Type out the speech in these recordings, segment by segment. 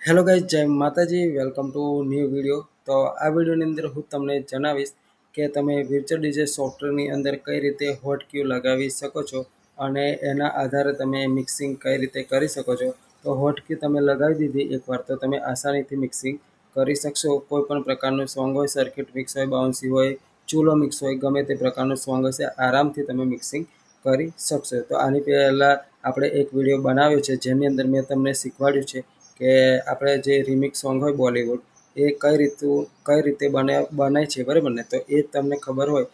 Hello guys, જય માતાજી. Welcome to new video. તો આ વિડીયોની અંદર હું તમને જણાવીશ કે તમે વિર્ચ્યુઅલ ડીજે સોફ્ટવેરની અંદર કઈ રીતે હોટ ક્યુ લગાવી શકો છો અને એના આધારે તમે મિક્સિંગ કઈ રીતે કરી શકો છો. તો હોટ ક્યુ તમે લગાવી દીધી એકવાર તો તમે આસાનીથી મિક્સિંગ કરી શકશો. કોઈ પણ પ્રકારનું સોંગ હોય, સર્કિટ મિક્સ હોય, બાઉન્સી હોય, ચૂલો મિક્સ હોય, ગમે તે પ્રકારનું સોંગ હશે આરામથી તમે મિક્સિંગ કરી શકશો. તો આની પહેલાં આપણે એક વિડીયો બનાવ્યો છે જેની અંદર મેં તમને શીખવાડ્યું છે કે આપણે જે રિમિક્સ સોંગ હોય બોલિવૂડ એ કઈ રીતે બનાય છે, બરાબર ને. તો એ તમને ખબર હોય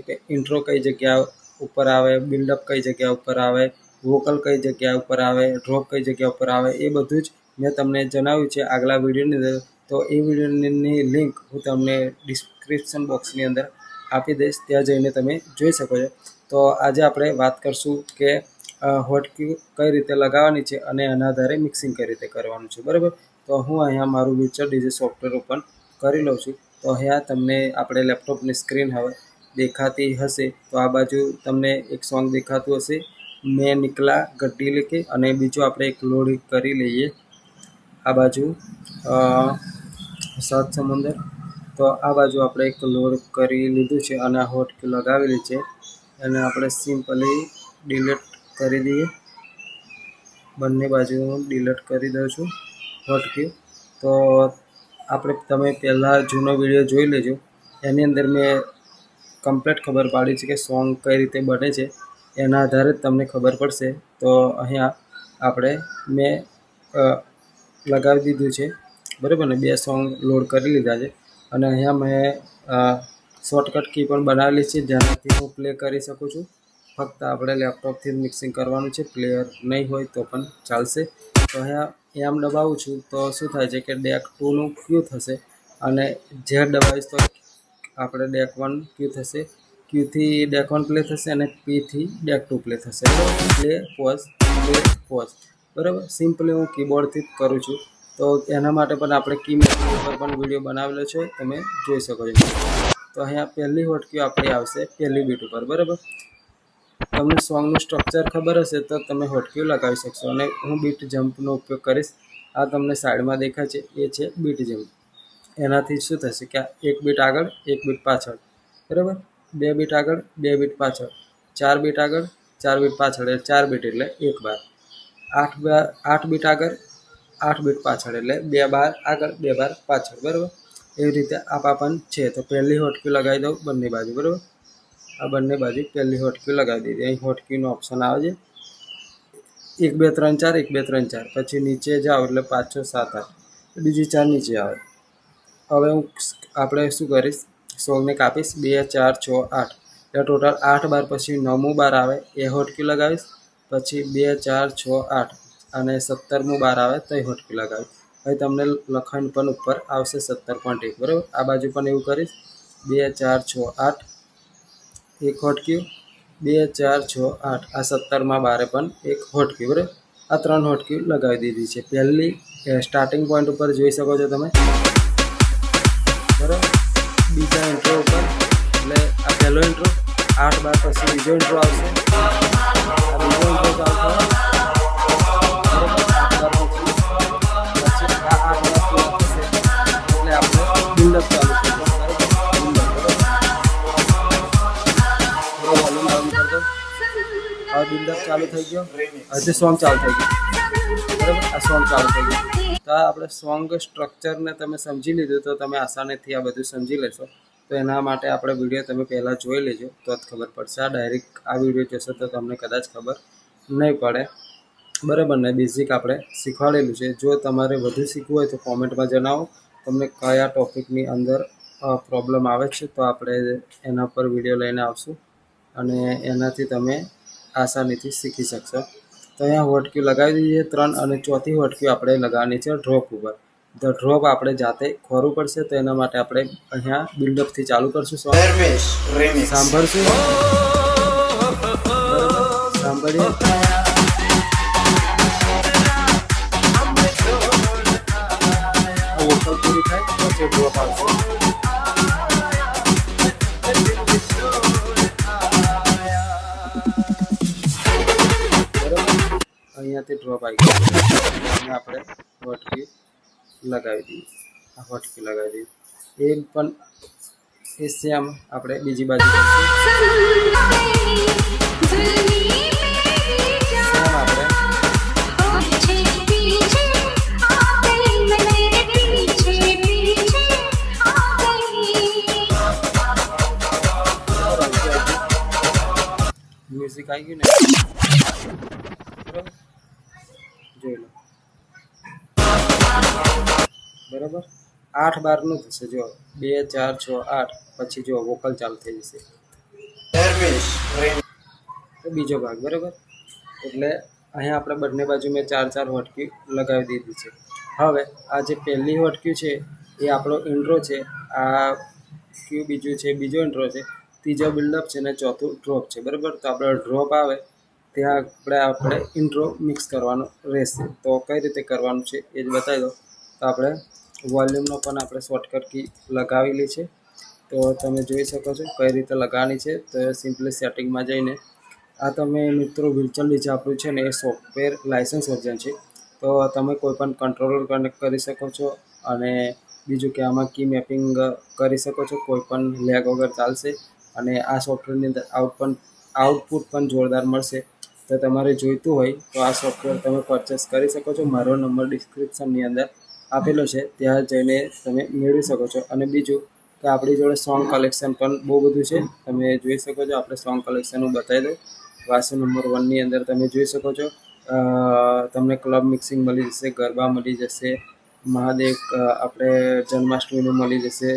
કે ઇન્ટ્રો કઈ જગ્યા ઉપર આવે, બિલ્ડઅપ કઈ જગ્યા ઉપર આવે, વોકલ કઈ જગ્યા ઉપર આવે, ડ્રોપ કઈ જગ્યા ઉપર આવે, એ બધું જ મેં તમને જણાવ્યું છે આગલા વિડીયોની અંદર. તો એ વિડીયોની લિંક હું તમને ડિસ્ક્રિપ્શન બોક્સની અંદર આપી દઈશ, ત્યાં જઈને તમે જોઈ શકો છો. તો આજે આપણે વાત કરશું કે હોટ ક્યુ કઈ રીતે લગાવવાની છે અને એના આધારે મિક્સિંગ કઈ રીતે કરવાનું છે, બરાબર. તો હું અહીંયા મારું વિર્ચ્યુઅલ ડીજે સોફ્ટવેર ઓપન કરી લઉં છું. તો અહીંયા તમને આપણે લેપટોપની સ્ક્રીન હવે દેખાતી હશે. તો આ બાજુ તમને એક સોંગ દેખાતું હશે, મેં નિકલા ગड्डी લેકે, અને બીજું આપણે એક લોડ કરી લઈએ આ બાજુ સાત સમુંદર. તો આ બાજુ આપણે એક લોડ કરી લીધું છે અને હોટ ક્યુ લગાવેલી છે. અને આપણે સિમ્પલી ડિલીટ કરી દઈએ, બંને બાજુ હું ડિલીટ કરી દઉં છું હોટ ક્યુ. તો તમે પહેલાં જૂનો વિડીયો જોઈ લેજો, એની અંદર મેં કમ્પ્લીટ ખબર પાડી છે કે સોંગ કઈ રીતે બને છે, એના આધારે જ તમને ખબર પડશે. તો અહીંયા મેં લગાવી દીધું છે, બરાબર ને. 2 સોંગ લોડ કરી લીધા છે અને અહીંયા મેં શોર્ટકટ કી પણ બનાવેલી છે જેનાથી હું પ્લે કરી શકું છું. ફક્ત આપણે લેપટોપથી જ મિક્સિંગ કરવાનું છે, પ્લેયર નહીં હોય તો પણ ચાલશે. તો અહીંયા એમ દબાવું છું તો શું થાય છે કે ડેક 2નું ક્યુ થશે, અને જે દબાવીશ તો આપણે ડેક 1 ક્યુ થશે, ક્યુથી ડેક 1 પ્લે થશે અને પીથી ડેક 2 પ્લે થશે. પ્લે પોઝ, બરાબર. સિમ્પલી હું કીબોર્ડથી જ કરું છું. તો એના માટે પણ આપણે કી મેપિંગ ઉપર પણ વિડીયો બનાવેલો છે, તમે જોઈ શકો છો. તો અહીંયા પહેલી હોટ ક્યુ આપણી આવશે પહેલી બીટ ઉપર, બરાબર. તમને સોંગનું સ્ટ્રક્ચર ખબર હશે તો તમે હોટ ક્યુ લગાવી શકશો. અને હું બીટ જમ્પનો ઉપયોગ કરીશ. આ તમને સાઈડમાં દેખાય છે એ છે બીટ જમ્પ. એનાથી શું થશે કે 1 બીટ આગળ 1 બીટ પાછળ, બરાબર. 2 બીટ આગળ 2 બીટ પાછળ, 4 બીટ આગળ 4 બીટ પાછળ, 4 બીટ એટલે 1 બાર. 8 બીટ આગળ 8 બીટ પાછળ એટલે 2 બાર આગળ 2 બાર પાછળ, બરાબર. એવી રીતે પણ છે. તો પહેલી હોટ ક્યુ લગાવી દઉં બંને બાજુ, બરાબર. આ બંને બાજુ પહેલી હોટ ક્યુ લગાવી દીધી. અહીં હોટ ક્યુનો ઓપ્શન આવે છે 1 2 3 4, 1 2 3 4. પછી નીચે જાઓ એટલે 5 6 7 8, બીજી 4 નીચે આવે. હવે આપણે શું કરીશ, સોંગને કાપીશ 2 4 6 8, એટલે ટોટલ 8 બાર. પછી 9મું બાર આવે એ હોટ ક્યુ લગાવીશ. પછી 2 4 6 8 અને 17મું બાર આવે તો એ હોટ ક્યુ લગાવીશ. હવે તમને લખાણ પણ ઉપર આવશે 17.1, બરાબર. આ બાજુ પણ એવું કરીશ 2 4 6 8 એક હોટ ક્યુ, 2 4 6 8, આ 17માં બારે પણ એક હોટ ક્યુ, બરાબર. આ 3 હોટ ક્યુ લગાવી દીધી છે. પહેલી સ્ટાર્ટિંગ પોઈન્ટ ઉપર જોઈ શકો છો તમે, બરાબર. બીજા ઇન્ટ્રો ઉપર એટલે આ પહેલો ઇન્ટ્રો, 8 બાર પછી બીજો ઇન્ટ્રો આવશે. આ બીજો ઇન્ટ્રો ચાલુ થાય, એટલે આપણે બિલ્ડઅપ ચાલુ થઈ જશે, બરાબર. બિલ્ડઅપ ચાલુ થઈ ગયો, હજી સોંગ ચાલુ થઈ ગયું, બરાબર. આ સોંગ ચાલુ થઈ ગયું. તો આપણે સોંગ સ્ટ્રક્ચરને તમે સમજી લીધું તો તમે આસાનીથી આ બધું સમજી લેશો. તો એના માટે આપણે વિડીયો તમે પહેલાં જોઈ લેજો તો જ ખબર પડશે. આ ડાયરેક્ટ આ વિડીયો જોશો તો તમને કદાચ ખબર નહીં પડે, બરાબર ને. બેઝિક આપણે શીખવાડેલું છે. જો તમારે વધુ શીખવું હોય તો કોમેન્ટમાં જણાવો તમને કયા ટૉપિકની અંદર પ્રોબ્લેમ આવે છે, તો આપણે એના પર વિડીયો લઈને આવશું અને એનાથી તમે આસાનીથી શીખી શકશો. તો અહીંયા હોટ ક્યુ લગાવી દીધી છે 3, અને ચોથી હોટ ક્યુ આપણે લગાવવાની છે ડ્રોપ ઉપર. તો ડ્રોપ આપણે જાતે ખોરવું પડશે. તો એના માટે આપણે અહીંયા બિલ્ડઅપથી ચાલુ કરશું, સાંભળશું, સાંભળીએ. વોકલ પૂરી થાય પછી ડ્રોપ આવશે. અહીંયાથી ડ્રોપ આવી ગયો અને આપણે હોટ ક્યુ લગાવી દઈએ, આ હોટકી લગાવી દઈએ. એ પણ એ સેમ આપણે બીજી બાજુ સેમ આપણે મ્યુઝિક આવી ગયું ને, બરાબર જોઈ લો. બરાબર 8 બારનું થશે. જો 2 4 6 8 પછી જો વોકલ ચાલુ થઈ જશે. તો બીજો ભાગ બરાબર. એટલે અહીંયા આપણે બંને બાજુ મેં 4 4 હોટકી લગાવી દીધી છે. હવે આ જે પહેલી હોટકી છે એ આપણો ઇન્ટ્રો છે, આ ક્યુ બીજું છે, બીજો ઇન્ટ્રો છે, ત્રીજો બિલ્ડઅપ છે ને ચોથું ડ્રોપ છે. બરાબર. તો આપણે ડ્રોપ આવે ત્યાં આપણે ઇન્ટ્રો મિક્સ કરવાનો રહેશે. તો કઈ રીતે કરવાનું છે એ જ બતાવી દો. તો આપણે વોલ્યુમનો પણ આપણે શોર્ટકટ કી લગાવેલી છે. તો તમે જોઈ શકો છો કઈ રીતે લગાવવાની છે. તો સિમ્પલી સેટિંગમાં જઈને આ તમે મિત્રો વિર્ચ્યુઅલ ડીજે આપણું છે ને એ સોફ્ટવેર લાઇસન્સ વર્ઝન છે. તો તમે કોઈ પણ કંટ્રોલર કનેક્ટ કરી શકો છો અને બીજું કે આમાં કી મેપિંગ કરી શકો છો, કોઈ પણ લેગ વગર ચાલશે. અને આ સોફ્ટવેરની અંદર આઉટપુટ પણ જોરદાર મળશે. તો તમારે જોઈતું હોય તો આ સોફ્ટવેર તમે પરચેસ કરી શકો છો. મારો નંબર ડિસ્ક્રિપ્શનની અંદર આપેલો છે, ત્યાં જઈને તમે મેળવી શકો છો. અને બીજું કે આપણી જોડે સોંગ કલેક્શન પણ બહુ બધું છે, તમે જોઈ શકો છો. આપણે સોંગ કલેક્શન હું બતાવી દઉં. વાસુ નંબર 1ની અંદર તમે જોઈ શકો છો. તમને ક્લબ મિક્સિંગ મળી જશે, ગરબા મળી જશે, મહાદેવ આપણે જન્માષ્ટમીનું મળી જશે.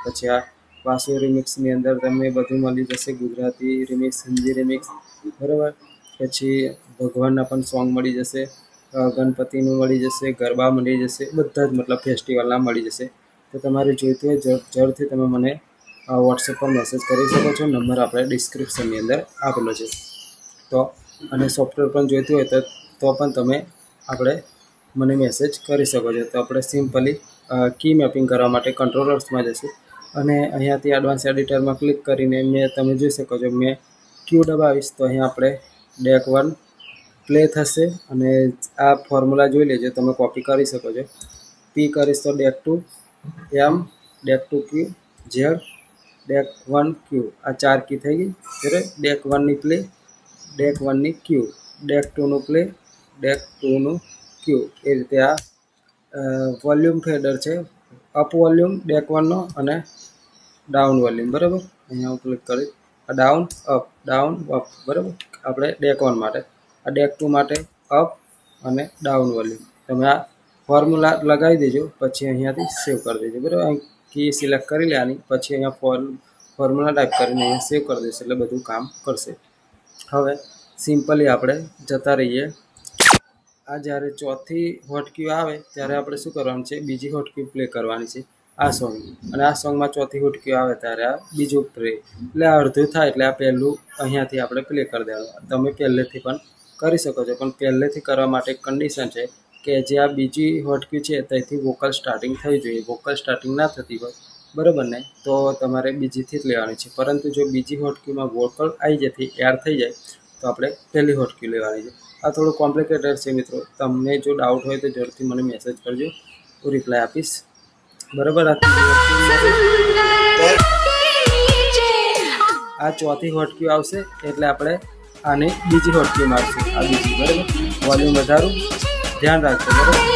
પછી આ વાસુ રિમિક્સની અંદર તમને બધું મળી જશે, ગુજરાતી રિમિક્સ, હિન્દી રિમિક્સ, બરાબર. પછી ભગવાનના પણ સોંગ મળી જશે, ગણપતિનું મળી જશે, ગરબા મળી જશે, બધા જ મતલબ ફેસ્ટિવલના મળી જશે. તો તમારે જોઈતું હોય જરૂરથી તમે મને વોટ્સએપ પર મેસેજ કરી શકો છો. નંબર આપણે ડિસ્ક્રિપ્શનની અંદર આપેલો છે. તો અને સોફ્ટવેર પણ જોઈતું હોય તો પણ તમે આપણે મને મેસેજ કરી શકો છો. તો આપણે સિમ્પલી કી મેપિંગ કરવા માટે કંટ્રોલર્સમાં જશું અને અહીંયાથી એડવાન્સ એડિટરમાં ક્લિક કરીને તમે જોઈ શકો છો મેં ક્યુ દબાવીશ તો અહીંયા આપણે ડેક 1 પ્લે થશે. અને આ ફોર્મ્યુલા જોઈ લેજો, તમે કોપી કરી શકો છો. પી કરીશ તો ડેક 2 એમ, ડેક 2 ક્યુ, ઝેડ, ડેક 1 ક્યુ. આ 4 કી થઈ ગઈ. બરાબર. ડેક 1ની પ્લે, ડેક 1ની ક્યુ, ડેક 2નું પ્લે, ડેક 2નું ક્યુ. એ રીતે આ વોલ્યુમ ફેડર છે. અપ વોલ્યુમ ડેક 1નો અને ડાઉન વોલ્યુમ. બરાબર. અહીંયા હું ક્લિક કરીશ. આ ડાઉન અપ. બરાબર. આપણે ડેક 1 માટે, આ ડેક 2 માટે અપ અને ડાઉન વોલ્યુમ. તમે આ ફોર્મ્યુલા લગાવી દેજો, પછી અહીંયાથી સેવ કરી દેજો. બરાબર. અહીં કી સિલેક્ટ કરી લેવાની, પછી અહીંયા ફોર્મ્યુલા ટાઈપ કરીને અહીંયા સેવ કરી દેશે, એટલે બધું કામ કરશે. હવે સિમ્પલી આપણે જતા રહીએ. આ જ્યારે ચોથી હોટકી આવે ત્યારે આપણે શું કરવાનું છે, બીજી હોટકી પ્લે કરવાની છે આ સોંગ. અને આ સોંગમાં ચોથી હોટકી આવે ત્યારે આ બીજું પ્લે, એટલે આ અડધું થાય એટલે આ પહેલું અહીંયાથી આપણે પ્લે કરી દેવાનું. તમે પહેલેથી પણ કરી શકો છો, પણ પહેલેથી કરવા માટે એક કન્ડિશન છે કે જે આ બીજી હોટકી છે ત્યાંથી વોકલ સ્ટાર્ટિંગ થઈ જોઈએ. વોકલ સ્ટાર્ટિંગ ના થતી હોય, બરાબર ને, તો તમારે બીજીથી જ લેવાની છે. પરંતુ જો બીજી હોટકીમાં વોકલ આવી જતી એડ થઈ જાય તો આપણે પહેલી હોટકી લેવાની છે. આ થોડું કોમ્પ્લિકેટેડ છે મિત્રો. તમને જો ડાઉટ હોય તો જરૂરથી મને મેસેજ કરજો, હું રિપ્લાય આપીશ. બરાબર. આ ચોથી હોટકી આવશે એટલે આપણે આની બીજી હોટકી મારશું. આ બીજી. બરાબર. વોલ્યુમ વધારું, ધ્યાન રાખજો. બરાબર.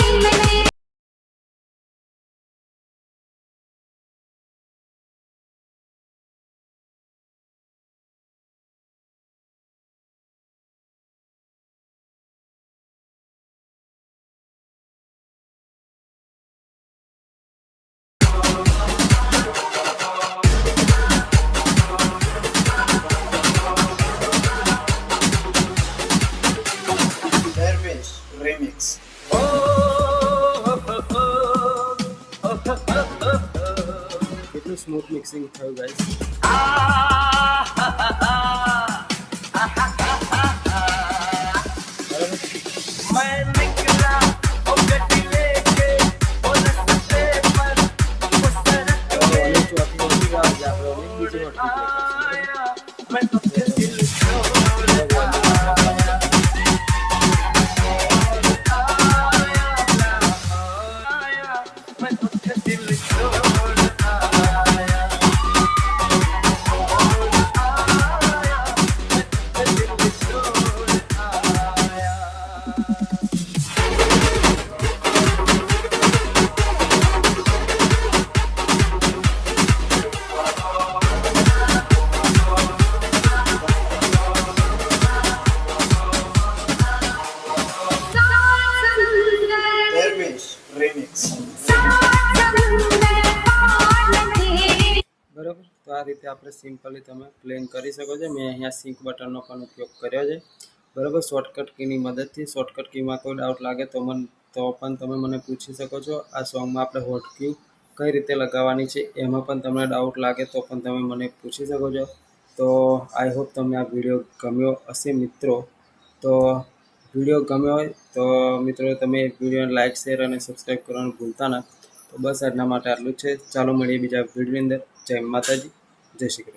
Remix. કેટલું સ્મૂથ મિક્સિંગ થયું ગાઈસ. બરાબર, તો આ રીતે આપણે સિમ્પલી તમે પ્લેન કરી શકો છો. મેં અહીંયા સિંક બટનનો પણ ઉપયોગ કર્યો છે. બરાબર, શોર્ટકટ કીની મદદથી. શોર્ટકટ કીમાં કોઈ ડાઉટ લાગે તો પણ તમે મને પૂછી શકો છો. આ સોંગમાં આપણે હોટ કી કઈ રીતે લગાવવાની છે એમાં પણ તમને ડાઉટ લાગે તો પણ તમે મને પૂછી શકો છો. તો આઈ હોપ તમને આ વિડીયો ગમ્યો હશે મિત્રો. તો વિડીયો ગમ્યો હોય તો મિત્રો તમે વિડીયોને લાઇક, શેર અને સબસ્ક્રાઈબ કરવાનું ભૂલતા ના. તો બસ આજના માટે આટલું જ છે. ચાલો મળીએ બીજા વિડીયોની અંદર. જય માતાજી, જય શ્રી કૃષ્ણ.